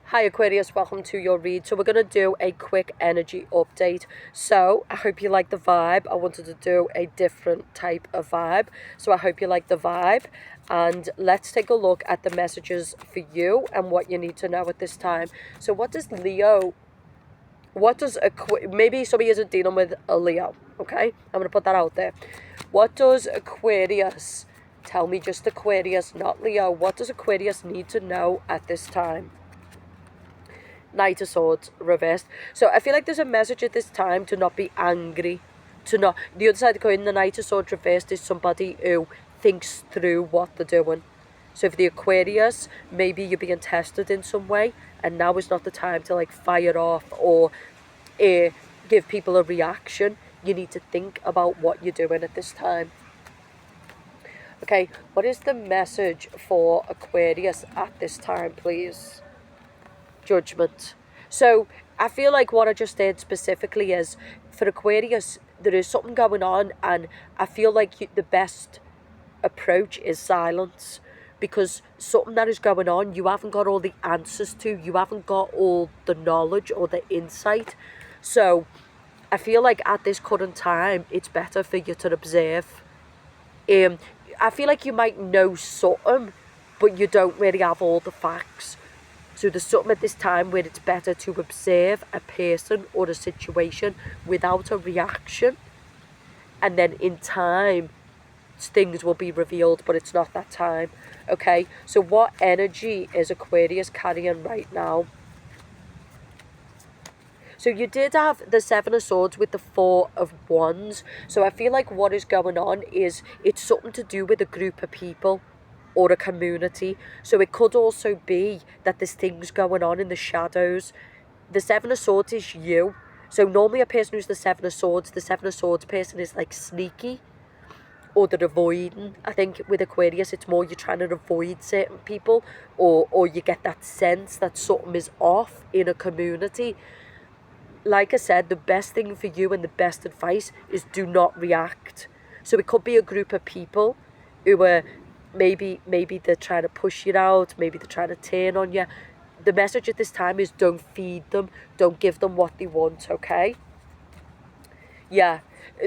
Hi Aquarius, welcome to your read. So we're going to do a quick energy update. So I hope you like the vibe. I wanted to do a different type of vibe. So I hope you like the vibe. And let's take a look at the messages for you and what you need to know at this time. So what does Leo, maybe somebody isn't dealing with a Leo, okay? I'm going to put that out there. What does Aquarius, tell me just Aquarius, not Leo. What does Aquarius need to know at this time? Knight of Swords reversed. So I feel like there's a message at this time to not be angry. To not, the other side of the coin, the Knight of Swords reversed is somebody who thinks through what they're doing. So for the Aquarius, maybe you're being tested in some way, and now is not the time to like fire off or give people a reaction. You need to think about what you're doing at this time. Okay, what is the message for Aquarius at this time, please? Judgment. So I feel like what I just did specifically is for Aquarius, there is something going on, and I feel like the best approach is silence, because something that is going on, you haven't got all the answers to, you haven't got all the knowledge or the insight. So I feel like at this current time, it's better for you to observe. I feel like you might know something, but you don't really have all the facts. So there's something at this time where it's better to observe a person or a situation without a reaction. And then in time, things will be revealed, but it's not that time. Okay, so what energy is Aquarius carrying right now? So you did have the Seven of Swords with the Four of Wands. So I feel like what is going on is it's something to do with a group of people or a community. So it could also be that there's things going on in the shadows. The Seven of Swords is you. So normally a person who's the Seven of Swords person is like sneaky, or they're avoiding. I think with Aquarius it's more you're trying to avoid certain people, or you get that sense that something is off in a community. Like I said, the best thing for you and the best advice is do not react. So it could be a group of people who are maybe they're trying to push you out, maybe they're trying to turn on you. The message at this time is don't feed them, don't give them what they want, okay? Yeah,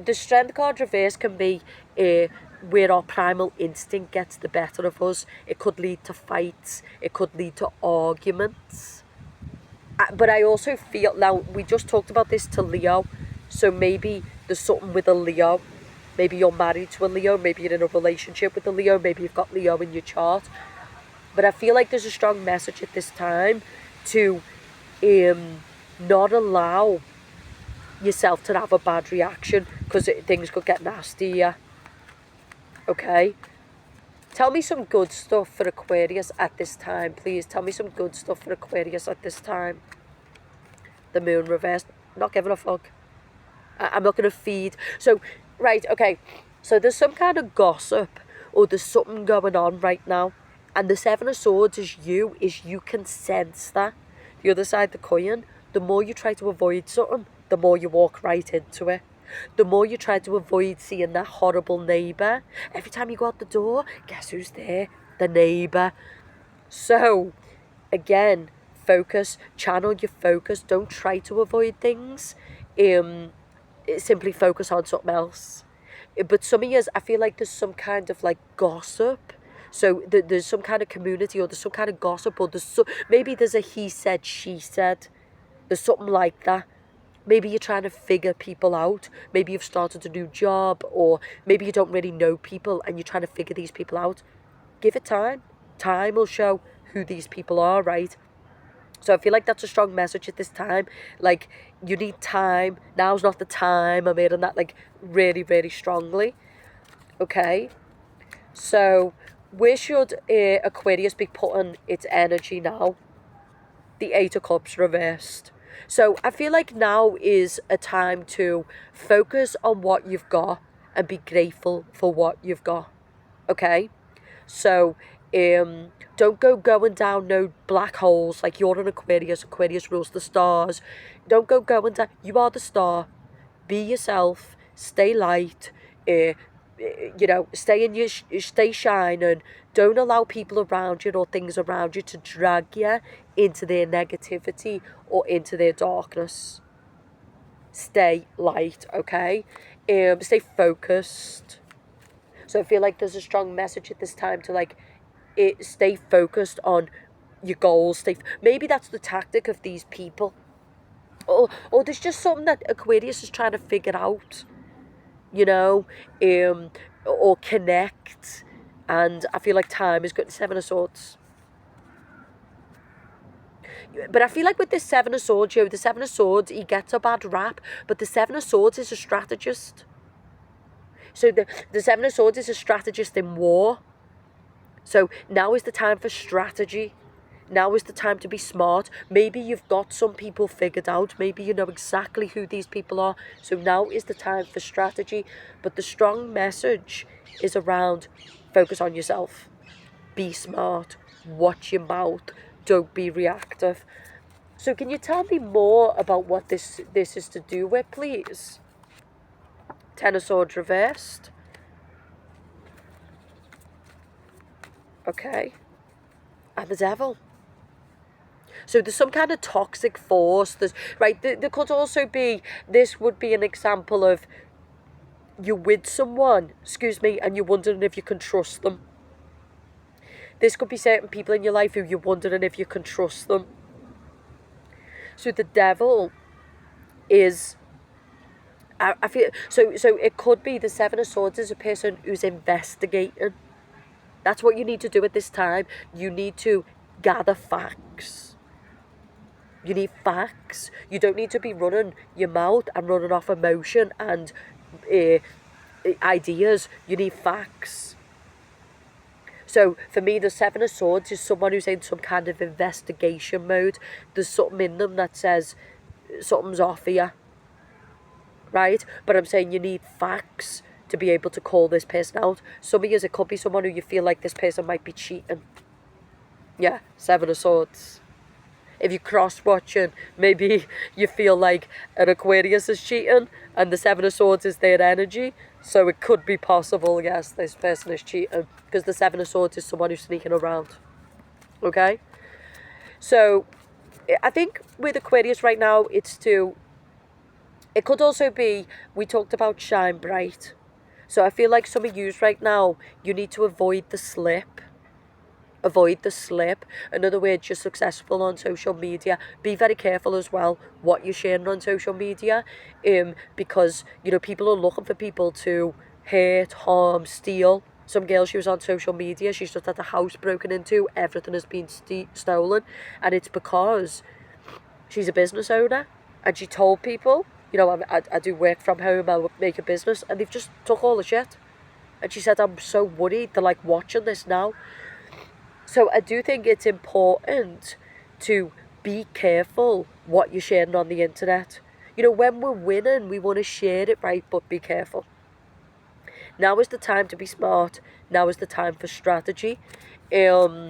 the Strength card reverse can be where our primal instinct gets the better of us. It could lead to fights, it could lead to arguments. But I also feel, now we just talked about this to Leo, so maybe there's something with a Leo. Maybe you're married to a Leo, maybe you're in a relationship with a Leo, maybe you've got Leo in your chart. But I feel like there's a strong message at this time to not allow yourself to have a bad reaction, because things could get nasty, yeah. Okay? Tell me some good stuff for Aquarius at this time, please. Tell me some good stuff for Aquarius at this time. The Moon reversed. Not giving a fuck. I'm not going to feed. So, right, okay. So there's some kind of gossip, or there's something going on right now. And the Seven of Swords is you can sense that. The other side of the coin, the more you try to avoid something, the more you walk right into it. The more you try to avoid seeing that horrible neighbour, every time you go out the door, guess who's there? The neighbour. So, again, focus, channel your focus. Don't try to avoid things. Simply focus on something else. But some of years, I feel like there's some kind of like gossip. So there's some kind of community, or there's some kind of gossip, or maybe there's a he said, she said. There's something like that. Maybe you're trying to figure people out. Maybe you've started a new job, or maybe you don't really know people and you're trying to figure these people out. Give it time. Time will show who these people are, right? So I feel like that's a strong message at this time. Like, you need time. Now's not the time. I'm hearing that like really, really strongly. Okay? So where should Aquarius be putting its energy now? The Eight of Cups reversed. So I feel like now is a time to focus on what you've got and be grateful for what you've got. Okay? So don't go going down no black holes like you're an Aquarius. Aquarius rules the stars. Don't go going down. You are the star. Be yourself. Stay light. you know, stay shining. Don't allow people around you or things around you to drag you into their negativity or into their darkness. Stay light, okay? Stay focused. So I feel like there's a strong message at this time to like stay focused on your goals. Maybe that's the tactic of these people. Or there's just something that Aquarius is trying to figure out, you know, or connect. And I feel like time is good. Seven of Swords. But I feel like with this Seven of Swords, the Seven of Swords, he gets a bad rap, but the Seven of Swords is a strategist. So the Seven of Swords is a strategist in war. So now is the time for strategy. Now is the time to be smart. Maybe you've got some people figured out. Maybe you know exactly who these people are. So now is the time for strategy. But the strong message is around focus on yourself. Be smart. Watch your mouth. Don't be reactive. So can you tell me more about what this is to do with, please? Ten of Swords reversed. Okay. And the Devil. So there's some kind of toxic force. There could also be, this would be an example of you're with someone, and you're wondering if you can trust them. This could be certain people in your life who you're wondering if you can trust them. So the Devil is, I feel, so it could be the Seven of Swords is a person who's investigating. That's what you need to do at this time. You need to gather facts. You need facts. You don't need to be running your mouth and running off emotion and ideas. You need facts. So for me, the Seven of Swords is someone who's in some kind of investigation mode. There's something in them that says something's off here, right? But I'm saying you need facts to be able to call this person out. Some of you, it could be someone who you feel like this person might be cheating. Yeah, Seven of Swords. If you're cross-watching, maybe you feel like an Aquarius is cheating and the Seven of Swords is their energy. So it could be possible, yes, this person is cheating. Because the Seven of Swords is someone who's sneaking around. Okay? So I think with Aquarius right now, it could also be, we talked about shine bright. So I feel like some of you right now, you need to avoid the slip. Avoid the slip. In other words, you're successful on social media. Be very careful as well what you're sharing on social media, because you know people are looking for people to hurt, harm, steal. Some girl, she was on social media. She's just had the house broken into. Everything has been stolen, and it's because she's a business owner, and she told people, you know, I do work from home. I make a business, and they've just took all the shit. And she said, I'm so worried. They're like watching this now. So I do think it's important to be careful what you're sharing on the internet. You know, when we're winning, we want to share it right, but be careful. Now is the time to be smart. Now is the time for strategy. Now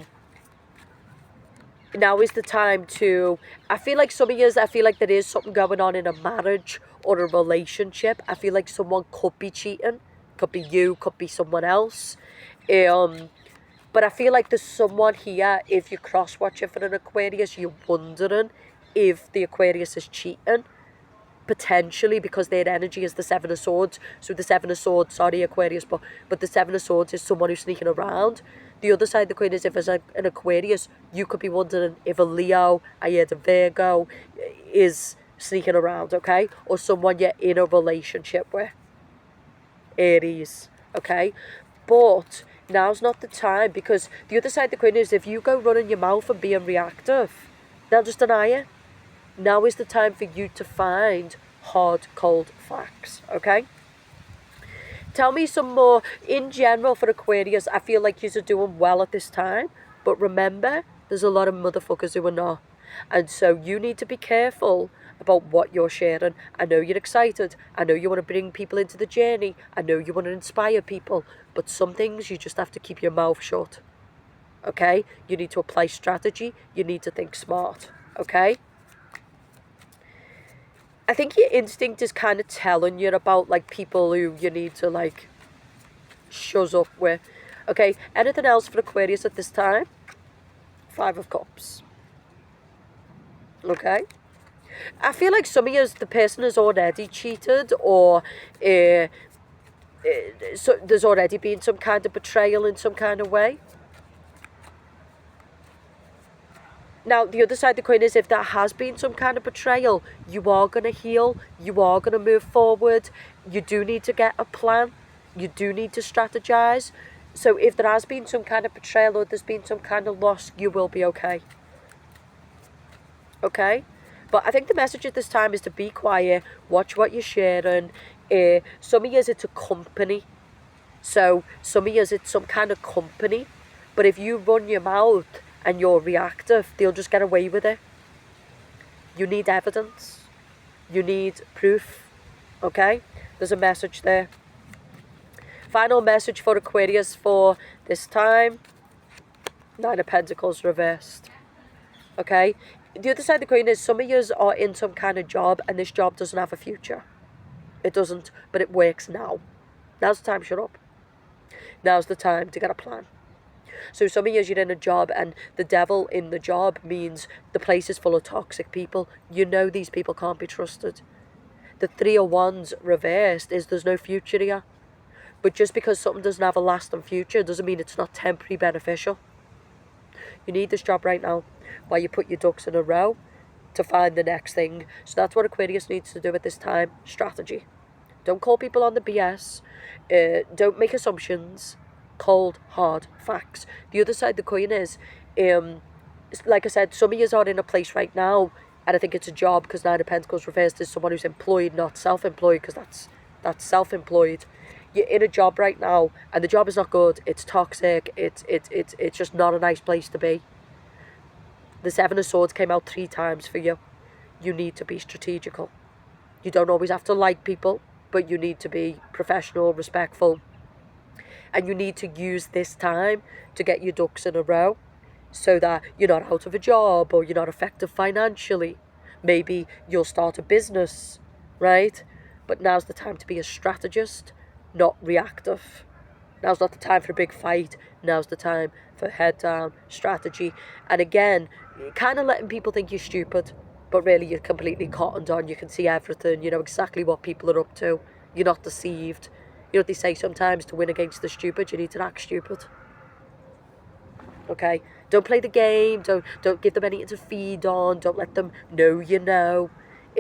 is the time to, I feel like some of you, I feel like there is something going on in a marriage or a relationship. I feel like someone could be cheating. Could be you, could be someone else. But I feel like there's someone here, if you're cross-watching for an Aquarius, you're wondering if the Aquarius is cheating, potentially, because their energy is the Seven of Swords. So the Seven of Swords, sorry Aquarius, but the Seven of Swords is someone who's sneaking around. The other side of the coin is if it's an Aquarius, you could be wondering if a Leo, I heard a Virgo, is sneaking around, okay? Or someone you're in a relationship with. Aries, okay? But now's not the time, because the other side of the coin is if you go running your mouth and being reactive, they'll just deny it. Now is the time for you to find hard, cold facts, okay? Tell me some more. In general, for Aquarius, I feel like you're doing well at this time. But remember, there's a lot of motherfuckers who are not. And so you need to be careful about what you're sharing. I know you're excited. I know you want to bring people into the journey. I know you want to inspire people. But some things you just have to keep your mouth shut. Okay? You need to apply strategy. You need to think smart. Okay? I think your instinct is kind of telling you about like people who you need to like shows up with. Okay, anything else for Aquarius at this time? Five of Cups. Okay. I feel like some of you, the person has already cheated, or so there's already been some kind of betrayal in some kind of way. Now, the other side of the coin is if there has been some kind of betrayal, you are going to heal, you are going to move forward, you do need to get a plan, you do need to strategize. So if there has been some kind of betrayal or there's been some kind of loss, you will be okay. Okay? But I think the message at this time is to be quiet, watch what you're sharing. Some of years it's a company. So some of years it's some kind of company. But if you run your mouth and you're reactive, they'll just get away with it. You need evidence. You need proof. Okay? There's a message there. Final message for Aquarius for this time. Nine of Pentacles reversed. Okay? The other side of the coin is some of you are in some kind of job and this job doesn't have a future. It doesn't, but it works now. Now's the time to shut up. Now's the time to get a plan. So some of you, you're in a job and the devil in the job means the place is full of toxic people. You know these people can't be trusted. The Three of Wands reversed is there's no future here. But just because something doesn't have a lasting future doesn't mean it's not temporary beneficial. You need this job right now while you put your ducks in a row to find the next thing. So that's what Aquarius needs to do at this time. Strategy. Don't call people on the BS. Don't make assumptions. Cold, hard facts. The other side of the coin is, like I said, some of you are in a place right now, and I think it's a job because Nine of Pentacles reversed is someone who's employed, not self-employed, because that's self-employed. You're in a job right now, and the job is not good. It's toxic. It's just not a nice place to be. The Seven of Swords came out 3 times for you. You need to be strategical. You don't always have to like people, but you need to be professional, respectful. And you need to use this time to get your ducks in a row so that you're not out of a job or you're not affected financially. Maybe you'll start a business, right? But now's the time to be a strategist, not reactive. Now's not the time for a big fight. Now's the time for head down, strategy. And again, kind of letting people think you're stupid, but really you're completely cottoned on. You can see everything. You know exactly what people are up to. You're not deceived. You know what they say sometimes, to win against the stupid, you need to act stupid. Okay? Don't play the game. Don't give them anything to feed on. Don't let them know you know.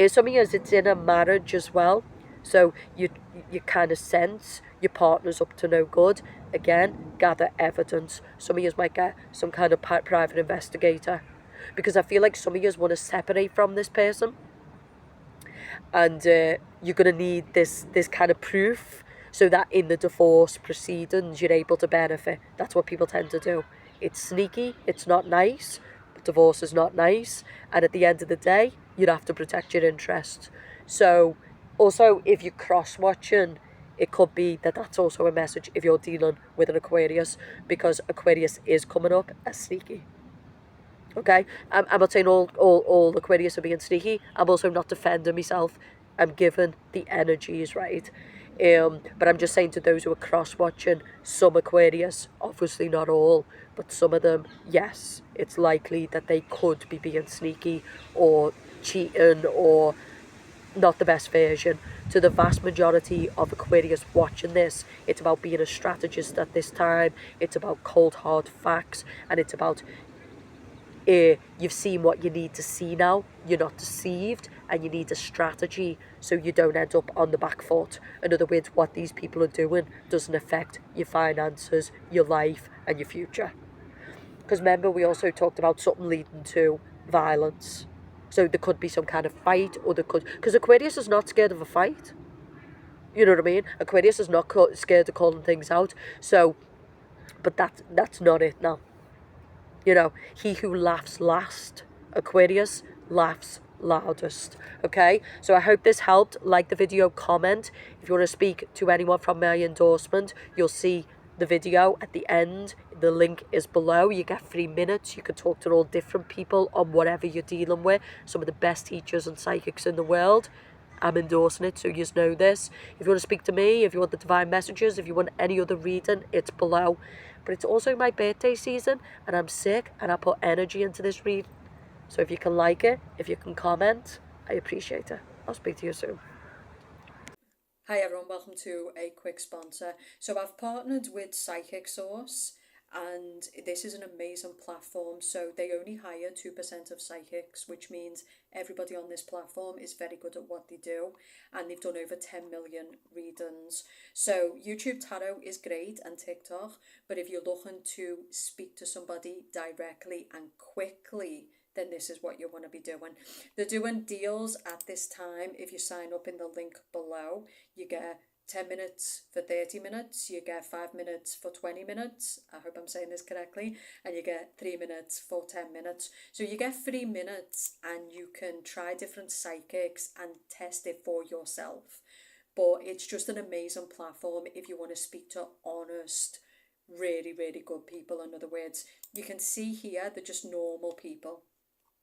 Some of you, it's in a marriage as well. So you kind of sense your partner's up to no good. Again, gather evidence. Some of you might get some kind of private investigator. Because I feel like some of you want to separate from this person. And you're going to need this kind of proof so that in the divorce proceedings you're able to benefit. That's what people tend to do. It's sneaky, it's not nice, but divorce is not nice. And at the end of the day, you'd have to protect your interests. So also, if you're cross-watching, it could be that that's also a message if you're dealing with an Aquarius, because Aquarius is coming up as sneaky. Okay? I'm not saying all Aquarius are being sneaky. I'm also not defending myself. I'm giving the energies, right? But I'm just saying to those who are cross-watching, some Aquarius, obviously not all, but some of them, yes, it's likely that they could be being sneaky or cheating or not the best version. To the vast majority of Aquarius watching this, it's about being a strategist at this time. It's about cold hard facts, and it's about you've seen what you need to see now. You're not deceived, and you need a strategy so you don't end up on the back foot. In other words, what these people are doing doesn't affect your finances, your life, and your future. Because remember, we also talked about something leading to violence. So there could be some kind of fight, or there could... Because Aquarius is not scared of a fight. You know what I mean? Aquarius is not scared of calling things out. So, but that's not it now. You know, he who laughs last, Aquarius, laughs loudest. Okay? So I hope this helped. Like the video, comment. If you want to speak to anyone from my endorsement, you'll see the video at the end. The link is below. You get 3 minutes. You can talk to all different people on whatever you're dealing with. Some of the best teachers and psychics in the world. I'm endorsing it, so you know this. If you want to speak to me, if you want the divine messages, if you want any other reading, it's below. But it's also my birthday season, and I'm sick, and I put energy into this read. So if you can like it, if you can comment, I appreciate it. I'll speak to you soon. Hi everyone, welcome to a quick sponsor. So I've partnered with Psychic Source, and this is an amazing platform. So they only hire 2% of psychics, which means everybody on this platform is very good at what they do, and they've done over 10 million readings. So YouTube Tarot is great and TikTok, but if you're looking to speak to somebody directly and quickly, then this is what you want to be doing. They're doing deals at this time. If you sign up in the link below, you get 10 minutes for 30 minutes, you get 5 minutes for 20 minutes, I hope I'm saying this correctly, and you get 3 minutes for 10 minutes. So you get 3 minutes and you can try different psychics and test it for yourself. But it's just an amazing platform if you want to speak to honest, really, really good people. In other words, you can see here they're just normal people.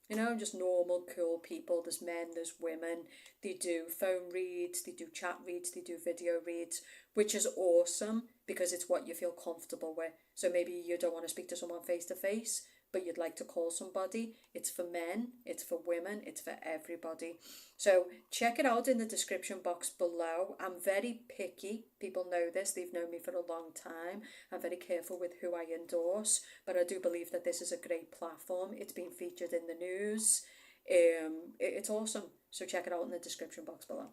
You know, just normal, cool people. There's men, there's women. They do phone reads, they do chat reads, they do video reads, which is awesome because it's what you feel comfortable with. So maybe you don't want to speak to someone face to face, but you'd like to call somebody. It's for men, it's for women, it's for everybody. So check it out in the description box below. I'm very picky. People know this. They've known me for a long time. I'm very careful with who I endorse, but I do believe that this is a great platform. It's been featured in the news. It's awesome. So check it out in the description box below.